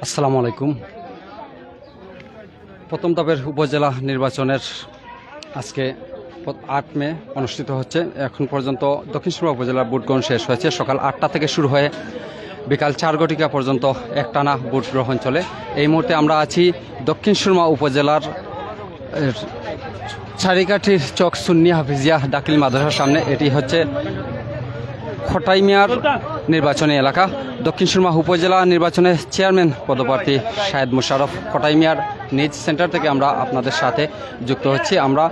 আসসালামু আলাইকুম। প্রথম ধাপের উপজেলা নির্বাচনের আজকে ৮ মে অনুষ্ঠিত হচ্ছে। এখন পর্যন্ত দক্ষিণ সুরমা উপজেলার ভোট গ্রহণ শেষ হয়েছে। সকাল ৮টা থেকে শুরু হয়ে বিকাল 4 ঘটিকা পর্যন্ত একটানা ভোট গ্রহণ চলে। এই মুহূর্তে আমরা আছি দক্ষিণ সুরমা উপজেলার চারিকাঠির চক সুন্নি হাফিজিয়া দাখিল মাদ্রাসার সামনে। এটি হচ্ছে খটাই মিয়ার নির্বাচনী এলাকা। দক্ষিণ সুরমা উপজেলা নির্বাচনে চেয়ারম্যান পদপ্রার্থী শাহেদ মুশারফ খটাই মিয়ার নিজ সেন্টার থেকে আমরা আপনাদের সাথে যুক্ত হচ্ছি। আমরা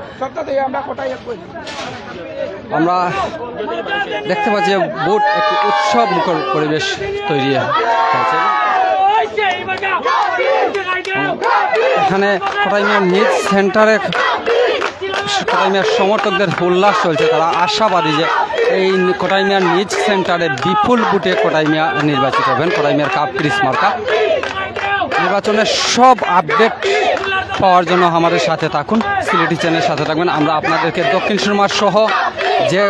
দেখতে পাচ্ছি যে ভোট একটি উৎসব মুখর পরিবেশ তৈরি হয়েছে। এখানে খটাই মিয়ার নিজ সেন্টারে খটাই মিয়ার সমর্থকদের উল্লাস চলছে। তারা আশাবাদী যে এই খটাই মিয়ার নিজ সেন্টারে বিপুল ভোটে খটাই মিয়া নির্বাচিত হবেন। খটাই মিয়ার কাপ ক্রিস মার্কা। নির্বাচনের সব আপডেট পাওয়ার জন্য আমাদের সাথে থাকুন, সিলেটি চ্যানেলের সাথে থাকবেন। আমরা আপনাদেরকে দক্ষিণ সুরমা সহ যে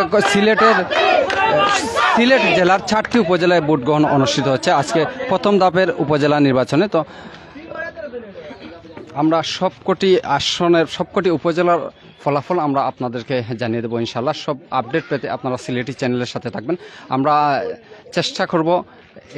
সিলেট জেলার 4টি উপজেলায় ভোট গ্রহণ অনুষ্ঠিত হচ্ছে আজকে প্রথম ধাপের উপজেলা নির্বাচনে। তো আমরা সবকটি আসনের সবকটি উপজেলার ফলাফল আমরা আপনাদেরকে জানিয়ে দেবো ইনশাল্লাহ। সব আপডেট পেতে আপনারা সিলেটি চ্যানেলের সাথে থাকবেন। আমরা চেষ্টা করব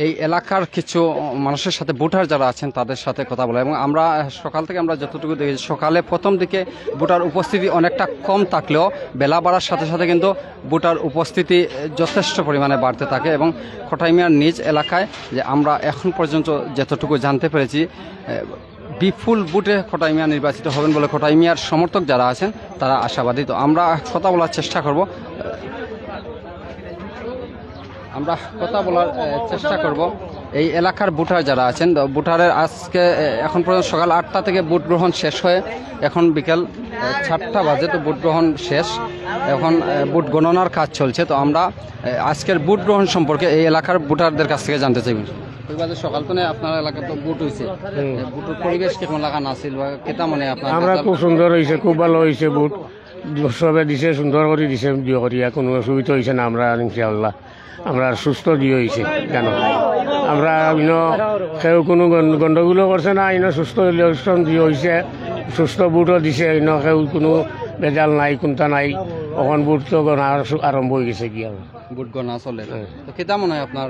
এই এলাকার কিছু মানুষের সাথে ভোটার যারা আছেন তাদের সাথে কথা বলা। এবং আমরা সকাল থেকে আমরা যতটুকু দেখেছি, সকালে প্রথম দিকে ভোটার উপস্থিতি অনেকটা কম থাকলেও বেলা বাড়ার সাথে সাথে কিন্তু ভোটার উপস্থিতি যথেষ্ট পরিমাণে বাড়তে থাকে। এবং খটাই মিয়ার নিজ এলাকায় যে আমরা এখন পর্যন্ত যতটুকু জানতে পেরেছি, বিপুল ভোটে খটাই মিয়া নির্বাচিত হবেন বলে খটাই মিয়ার সমর্থক যারা আছেন তারা আশাবাদী। তো আমরা কথা বলার চেষ্টা করব এই এলাকার ভোটার যারা আছেন। ভোটারের আজকে এখন পর্যন্ত সকাল 8টা থেকে ভোট গ্রহণ শেষ হয়ে এখন বিকাল 4টা বাজে। তো ভোট গ্রহণ শেষ, এখন ভোট গণনার কাজ চলছে। তো আমরা আজকের ভোট গ্রহণ সম্পর্কে এই এলাকার ভোটারদের কাছ থেকে জানতে চাইব। সকাল তো আপনার এলাকায় তো ভোট হয়েছে, ভোটের পরিবেশ কেমন লাগা নাছিল বা কেটা মনে আপনার? আমরা খুব সুন্দর হয়েছে, খুব ভালো হয়েছে। ভোট সবে দিছে, সুন্দর করে দিছে, দিয়ে করিয়া কোনো অসুবিধা হয়েছে না। আমরা ইনশাআল্লাহ আমরা সুস্থ দিয়ে হয়েছে কেন আমরা কেউ কোনো গন্ডগোলও করছে না। সুস্থ ইলেকশন দিয়ে হয়েছে, সুস্থ ভোটও দিছে। কেউ কোনো বেজাল নাই, কোনটা নাই। এখন ভোট তো গণা আরম্ভ হয়ে গেছে কি আর ভোট গণনা চলে। তো কেটা মনে হয় আপনার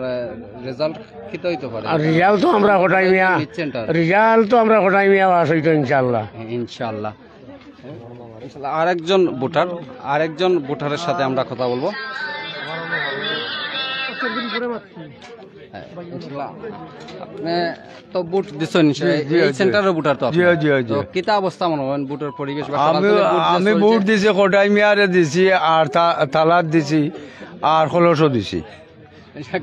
রেজাল্ট কেটা হইতে পারে? রেজাল্ট তো আমরা খটাই মিয়া পাস হইতো ইনশাআল্লাহ। ইনশাআল্লাহ। আরেকজন ভোটারের সাথে আমরা কথা বলবো। আপনি তো ভোট দিচ্ছেন, এই সেন্টারের ভোটার তো কিতা অবস্থা মনে হয় ভোটের পরিবেশ? আমি ভোট দিছি, খটাই মিয়ারে দিছি, আর তালাত দিছি, আর খলসও দিছি।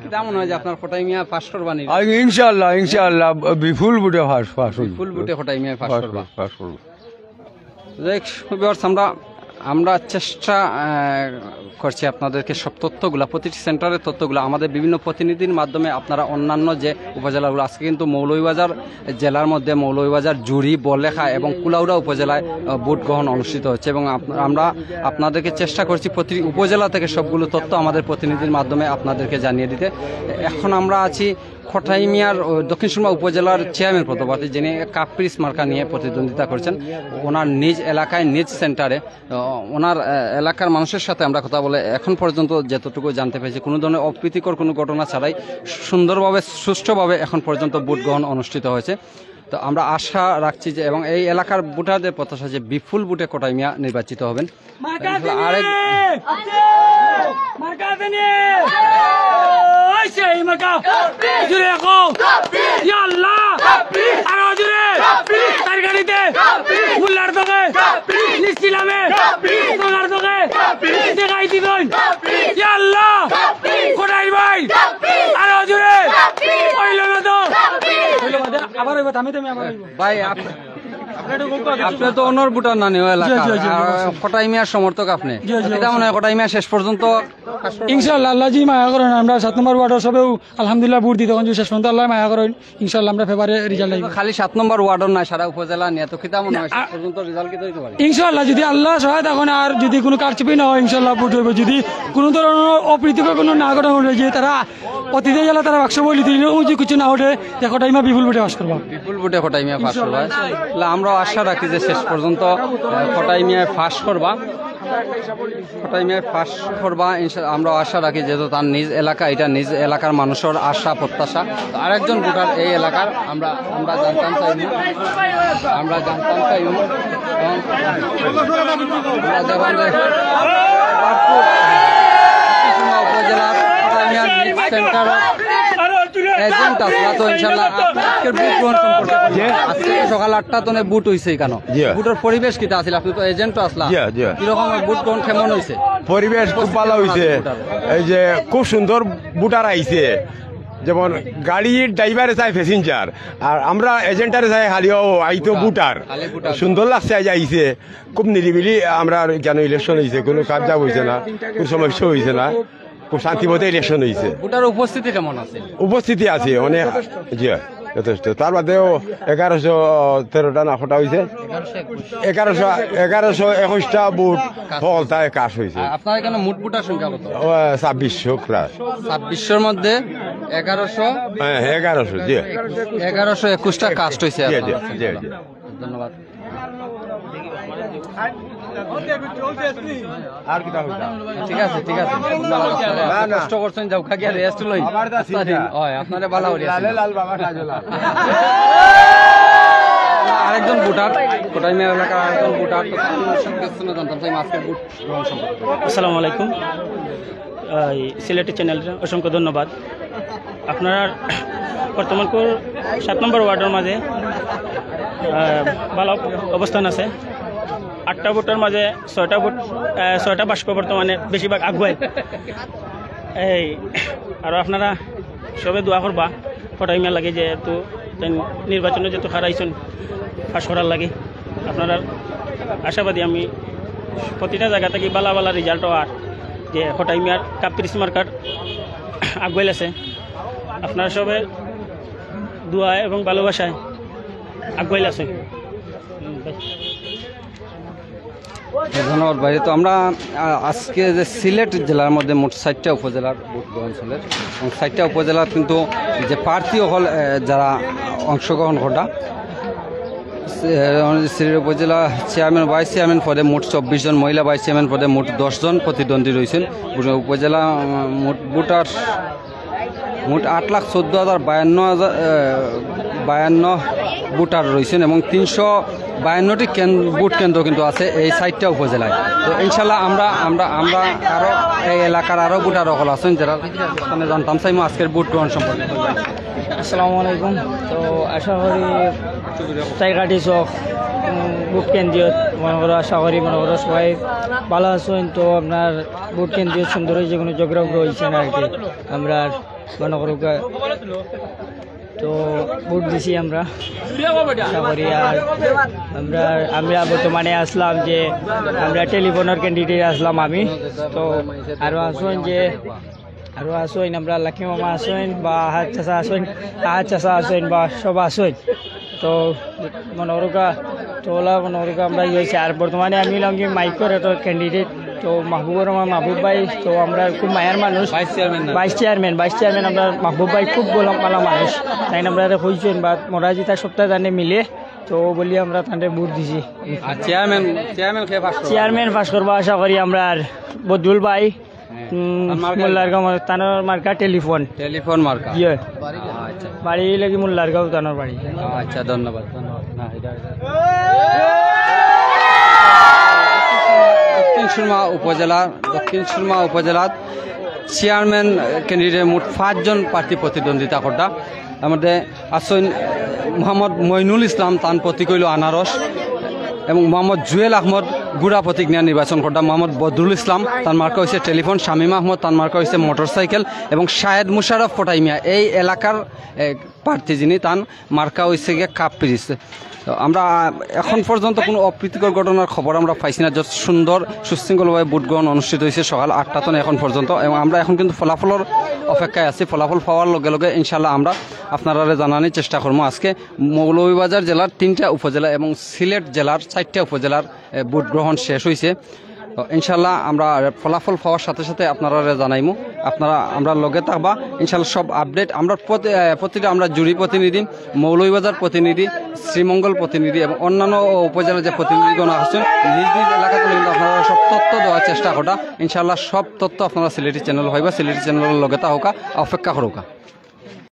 কিতা মনে হয় যে আপনার খটাই মিয়া পাস করবা? ইনশাআল্লাহ বিপুল ভোটে বিপুল ভোটে খটাই মিয়া পাস করবা। আমরা চেষ্টা করছি আপনাদেরকে সব তথ্যগুলো, প্রতিটি সেন্টারের তথ্যগুলো আমাদের বিভিন্ন প্রতিনিধির মাধ্যমে আপনারা অন্যান্য যে উপজেলাগুলো, আজকে কিন্তু মৌলভীবাজার জেলার মধ্যে মৌলভীবাজার, জুড়ি, বলেখা এবং কুলাউড়া উপজেলায় ভোট গ্রহণ অনুষ্ঠিত হচ্ছে। এবং আমরা আপনাদেরকে চেষ্টা করছি প্রতিটি উপজেলা থেকে সবগুলো তথ্য আমাদের প্রতিনিধির মাধ্যমে আপনাদেরকে জানিয়ে দিতে। এখন আমরা আছি খটাই মিয়ার দক্ষিণ সুরমা উপজেলার চেয়ারম্যান পদপ্রার্থী, যিনি কাপ ক্রিস মার্কা নিয়ে প্রতিদ্বন্দ্বিতা করছেন। ওনার নিজ এলাকায় নিজ সেন্টারে ওনার এলাকার মানুষের সাথে আমরা কথা বলে এখন পর্যন্ত যতটুকু জানতে পেরেছি, কোনো ধরনের অপ্রীতিকর কোনো ঘটনা ছাড়াই সুন্দরভাবে সুষ্ঠুভাবে এখন পর্যন্ত ভোট গ্রহণ অনুষ্ঠিত হয়েছে। তো আমরা আশা রাখছি যে এবং এই এলাকার ভোটারদের প্রত্যাশা যে বিপুল ভোটে খটাই মিয়া নির্বাচিত হবেন। ভাই আপনি তো অনর ভোটার না নিও এলাকা কটাই মিয়ার সমর্থক আপনি এটা মনে হয় কটাই মিয়া শেষ পর্যন্ত ইনশাআল্লাহ আল্লাহ জি মায়া করেন আমরা 7 নম্বর ওয়ার্ডের সবেও আলহামদুলিল্লাহ ভোট দিতে কোন শেষ পর্যন্ত আল্লাহ মায়া করেন ইনশাআল্লাহ আমরা ফেব্রুয়ারি রেজাল্ট আইব খালি 7 নম্বর ওয়ার্ডর না সারা উপজেলা নিয়ে তো কিতা মনে হয় শেষ পর্যন্ত রেজাল্ট কি হইতে পারে ইনশাআল্লাহ যদি আল্লাহ সহায়তা করেন আর যদি কোনো কারচুপি না হয় ইনশাআল্লাহ ভোট হইব যদি কোনো ধরনের অপ্রীতিকর কোনো না ঘটনা ঘটে যে তারা অতীতে গেলে তারা বাক্স বলি দিল যে কিছু না ওঠে দেখো টাইমে বিপুল ভোটে পাস করবা বিপুল ভোটে কটাই মিয়া পাস করবা আমরা আশা রাখি যে শেষ পর্যন্ত কটাই মিয়া পাস করবা কটাই মিয়া পাস করবা ইনশাআল্লাহ আমরা আশা রাখি যেহেতু তার নিজ এলাকা এটা নিজ এলাকার মানুষের আশা প্রত্যাশা আরেকজন ভোটার এই এলাকার আমরা জানতাম চাইব আমরা জানতাম চাইব আমরা দেখলাম যে উপজেলার সেন্টার এজেন্ট আসলা তো ইনশাআল্লাহ আজকের বুট গ্রহণ সম্পর্কে আজকে সকাল 8টা তনে বুট হইছে কেন বুটের পরিবেশ কিটা আছিল আপনি তো এজেন্ট আসলা কি রকম বুট গ্রহণ কেমন হইছে পরিবেশ খুব ভালো হইছে এই যে খুব সুন্দর বুটার আইছে যেমন গাড়ির ড্রাইভারে চাই প্যাসেঞ্জার আর আমরা এজেন্টারে চাই হালিও আইতো বুটার সুন্দর লাগছে আইছে খুব নিরিবিলি আমরা কেন ইলেকশন হয়েছে কোনো কাজ হয়েছে না কোনো সমস্যা হয়েছে না খুব শান্তিমতো ইলেকশন হয়েছে ভোটার উপস্থিতি কেমন আছে উপস্থিতি আছে অনেক জি যথেষ্ট তার বাদেও 1113টা না ফোটা হয়েছে 1121টা বুট ফলতায় কাজ হয়েছে আপনার এখানে মোট ভোটার সংখ্যা কত 2600 প্রায় 2600 মধ্যে 1100 হ্যাঁ 1100 জি 1121টা কাস্ট হয়েছে ধন্যবাদ আর কি ঠিক আছে কষ্ট করছেন যাও খাগিয়া রেস্ট লই আপনারে ভালো হইছে আরেকজন ভোটার কোটাই মেয়ের এলাকার আরেকজন ভোটার জানতাম চাই আজকের ভোট গ্রহণ সম্পর্কে আসসালামু আলাইকুম সিলেটি চ্যানেলটা অসংখ্য ধন্যবাদ আপনার বর্তমান 7 নম্বর ওয়ার্ডের মাঝে ভালো অবস্থান আছে 8টা ভোটের মাঝে 6টা বাস্ক বর্তমানে বেশিরভাগ আগুয়াই এই আর আপনারা সবে দোয়া করবা কটাই মেলা লাগে যেহেতু নির্বাচনে যেহেতু হারাইছেন পাস করার লাগে আপনারা আশাবাদী আমি প্রতিটা জায়গা থেকে বালা বালা রেজাল্ট আর যে কটাই মেয়ার কাপ মার্কার আগুয়াইল আছে আপনারা সবে দোয়া এবং ভালোবাসায় আগুয়াইল আছে ধন্যবাদ ভাই তো আমরা আজকে যে সিলেট জেলার মধ্যে মোট 60টা উপজেলার ভোট গ্রহণ চলে এবং 60টা উপজেলার কিন্তু যে প্রার্থী হল যারা অংশগ্রহণ করা সিলেট উপজেলা চেয়ারম্যান ভাইস চেয়ারম্যান পদে মোট 24 জন মহিলা ভাইস চেয়ারম্যান পদে মোট 10 জন প্রতিদ্বন্দ্বী রয়েছেন উপজেলা মোট ভোটার মোট 8,14,52 ভোটার রয়েছেন এবং 352টি ভোট কেন্দ্র কিন্তু আছে এই 60টা উপজেলায় তো ইনশাল্লাহ আমরা আরও এই এলাকার আরও ভোটার সকল আছেন যারা জানতাম চাইমো আজকের ভোট গ্রহণ সম্পর্কে আসসালামু আলাইকুম তো আশা করি জায়গাটি চক ভোট কেন্দ্রীয় মনে করো আশা করি মনে করো সবাই ভালো আছেন তো আপনার ভোট কেন্দ্রীয় সুন্দর যে কোনো যোগ্রাফ রয়েছেন আর কি আমরা মনে করো তো ভোট দিছি আমরা আশা করি আর আমরা বর্তমানে আসলাম যে আমরা টেলিফোনের ক্যান্ডিডেট আসলাম আমি তো আরও আসেন আমরা লক্ষ্মী মামা আসেন বা আহাত চাষা আসেন বা সব আসেন তো মনোরকা তো ওলা মনোরকা আমরা হয়েছে আর বর্তমানে আমি হলাম যে মাইকর একটা ক্যান্ডিডেট তো মাহবুবুর রহমান মাহবুব ভাই তো আমরা খুব মায়ের মানুষ ভাইস চেয়ারম্যান আমরা মাহবুব ভাই খুব ভালো মানুষ তাই আমরা হয়েছেন বা মোরাজি তার সপ্তাহে জানে মিলে তো বলি আমরা তাদের ভোট দিছি চেয়ারম্যান পাস করবো আশা করি আমরা আর বদুল ভাই মোল্লারগাঁও তানোর মার্কা টেলিফোন মার্কা বাড়ি লাগি মোল্লারগাঁও তানোর বাড়ি আচ্ছা ধন্যবাদ দক্ষিণ সুরমা উপজেলার চেয়ারম্যান ক্যান্ডিডেট মোট 5 জন প্রার্থী প্রতিদ্বন্দ্বিতা করতা আমাদের আসেন মোহাম্মদ মইনুল ইসলাম তান প্রতীক হইল আনারস এবং মোহাম্মদ জুয়েল আহমদ গুড়া প্রতীক নিয়ে নির্বাচন করতাম। মোহাম্মদ বদরুল ইসলাম তার মার্কা হয়েছে টেলিফোন, শামীম আহমদ তার মার্কা হয়েছে মোটরসাইকেল এবং শাহেদ মুশারফ ফটাইমিয়া এই এলাকার প্রার্থী যিনি তার মার্কা হয়েছে গিয়ে কাপ পিরিস। তো আমরা এখন পর্যন্ত কোনো অপ্রীতিকর ঘটনার খবর আমরা পাইছি না। যত সুন্দর সুশৃঙ্খলভাবে ভোট গ্রহণ অনুষ্ঠিত হয়েছে সকাল 8টা তন এখন পর্যন্ত, এবং আমরা এখন কিন্তু ফলাফলের অপেক্ষায় আছি। ফলাফল পাওয়ার লগে লগে ইনশাল্লাহ আমরা আপনারা জানানোর চেষ্টা করবো। আজকে মৌলভীবাজার জেলার 3টা উপজেলা এবং সিলেট জেলার 4টা উপজেলার ভোট গ্রহণ শেষ হয়েছে। তো ইনশাল্লাহ আমরা ফলাফল পাওয়ার সাথে সাথে আপনারা জানাইমু, আপনারা আমরা লগে থাকবা ইনশাল্লাহ। সব আপডেট আমরা প্রতিটা আমরা জুরি প্রতিনিধি, মৌলভীবাজার প্রতিনিধি, শ্রীমঙ্গল প্রতিনিধি এবং অন্যান্য উপজেলার যে প্রতিনিধিগণ আছেন নিজ নিজ এলাকা থেকে কিন্তু আপনারা সব তথ্য দেওয়ার চেষ্টা করা। ইনশাল্লাহ সব তথ্য আপনারা সিলেটি চ্যানেল হইবা, সিলেটি চ্যানেলের লগে থাকা অপেক্ষা করুকা।